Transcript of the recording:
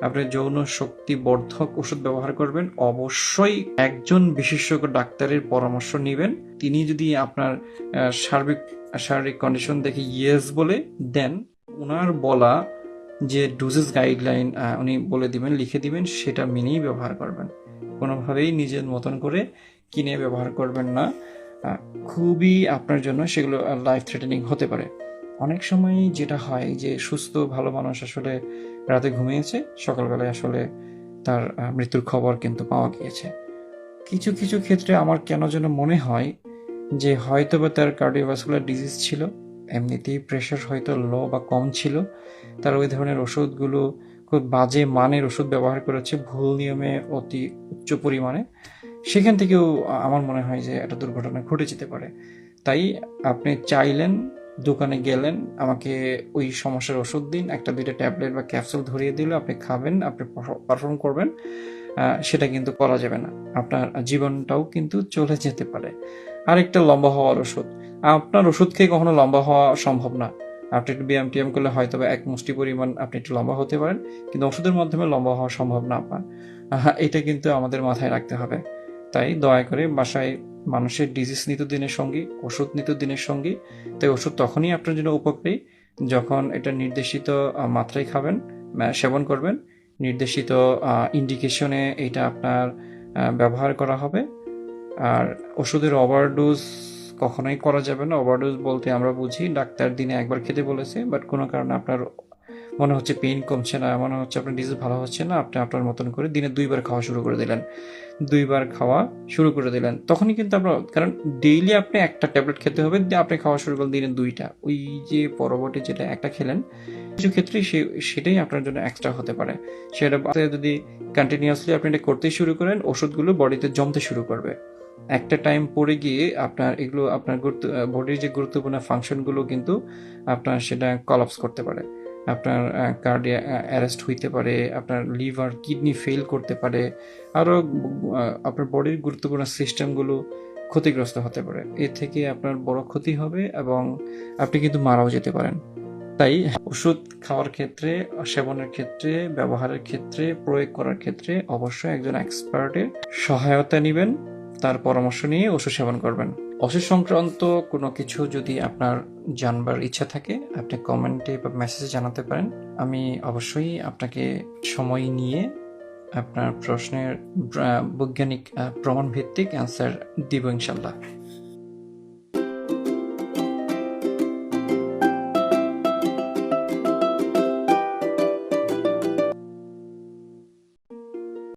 আপনি যৌন শক্তি বর্ধক ওষুধ ব্যবহার করবেন, অবশ্যই একজন বিশেষজ্ঞ ডাক্তারের পরামর্শ নেবেন। তিনি যদি আপনার শারীরিক কন্ডিশন দেখে ইয়েস বলে দেন, ওনার বলা যে ডোজেস গাইডলাইন উনি বলে দিবেন, লিখে দিবেন, সেটা মেনেই ব্যবহার করবেন। কোনোভাবেই নিজের মতন করে কিনে ব্যবহার করবেন না। খুবই আপনার জন্য সেগুলো লাইফ থ্রেটেনিং হতে পারে। অনেক সময় যেটা হয় যে সুস্থ ভালো মানুষ আসলে রাতে ঘুমিয়েছে, সকালবেলায় আসলে তার মৃত্যুর খবর কিন্তু পাওয়া গিয়েছে। কিছু কিছু ক্ষেত্রে আমার কেন যেন মনে হয় যে হয়তো বা তার কার্ডিওভাস্কুলার ডিজিজ ছিল, এমনিতেই প্রেশার হয়তো লো বা কম ছিল, তার ওই ধরনের ওষুধগুলো খুব বাজে মানের ওষুধ ব্যবহার করেছে, ভুল নিয়মে অতি উচ্চ পরিমাণে, সেখান থেকেও আমার মনে হয় যে একটা দুর্ঘটনা ঘটে যেতে পারে। তাই আপনি চাইলেন, দোকানে গেলেন, আমাকে ওই সমস্যার ওষুধ দিন, একটা দুইটা ট্যাবলেট বা ক্যাপসুল ধরিয়ে দিল, আপনি খাবেন, আপনি পারফর্ম করবেন, সেটা কিন্তু করা যাবে না। আপনার জীবনটাও কিন্তু চলে যেতে পারে। আরেকটা লম্বা হওয়ার ওষুধ, আপনার ওষুধ খেয়ে কখনো লম্বা হওয়া সম্ভব না। আপনি একটু ব্যায়াম টিয়াম করলে হয়তো বা এক মুষ্টি পরিমাণ আপনি একটু লম্বা হতে পারেন, কিন্তু ওষুধের মাধ্যমে লম্বা হওয়া সম্ভব না আপনার। এটা কিন্তু আমাদের মাথায় রাখতে হবে। তাই দয়া করে বাসায় মানুষের ডিজিজ নিত্যদিনের সঙ্গী, ওষুধ নিত্যদিনের সঙ্গী। তাই ওষুধ তখনই আপনার জন্য উপকারী যখন এটা নির্দেশিত মাত্রায় খাবেন, সেবন করবেন, নির্দেশিত ইন্ডিকেশনে এটা আপনার ব্যবহার করা হবে। আর ওষুধের ওভারডোজ কখনোই করা যাবে না। ওভারডোজ বলতে আমরা বুঝি ডাক্তার দিনে একবার খেতে বলেছে, বাট কোনো কারণে আপনার মনে হচ্ছে পেইন কমছে না, মনে হচ্ছে আপনার ডিজিজ ভালো হচ্ছে না, আপনি আপনার মতন করে দিনে 2 বার খাওয়া শুরু করে দিলেন, 2 বার খাওয়া শুরু করে দিলেন, তখনই কিন্তু আপনার, কারণ ডেইলি আপনি একটা ট্যাবলেট খেতে হবে, দিয়ে আপনি খাওয়া শুরু করলেন দিনে 2টা, ওই যে পরবর্তী যেটা একটা খেলেন, কিছু ক্ষেত্রে সেটাই আপনার জন্য এক্সট্রা হতে পারে। সেটা যদি কন্টিনিউয়াসলি আপনি এটা করতেই শুরু করেন, ওষুধগুলো বডিতে জমতে শুরু করবে। একটা টাইম পরে গিয়ে আপনার এগুলো আপনার বডির যে গুরুত্বপূর্ণ ফাংশনগুলো কিন্তু আপনার সেটা কলাপস করতে পারে। আপনার কার্ডিয়া অ্যারেস্ট হইতে পারে, আপনার লিভার কিডনি ফেল করতে পারে, আরও আপনার বডির গুরুত্বপূর্ণ সিস্টেমগুলো ক্ষতিগ্রস্ত হতে পারে। এ থেকে আপনার বড় ক্ষতি হবে এবং আপনি কিন্তু মারাও যেতে পারেন। তাই ওষুধ খাওয়ার ক্ষেত্রে, সেবনের ক্ষেত্রে, ব্যবহারের ক্ষেত্রে, প্রয়োগ করার ক্ষেত্রে অবশ্যই একজন এক্সপার্টের সহায়তা নেবেন, তার পরামর্শ নিয়ে ওষুধ সেবন করবেন। ওষুধ সংক্রান্ত কোনো কিছু যদি আপনার জানবার ইচ্ছা থাকে, আপনি কমেন্টে বা মেসেজে জানাতে পারেন। আমি অবশ্যই আপনাকে সময় নিয়ে আপনার প্রশ্নের বৈজ্ঞানিক প্রমাণ ভিত্তিক অ্যান্সার দিব ইনশাল্লাহ।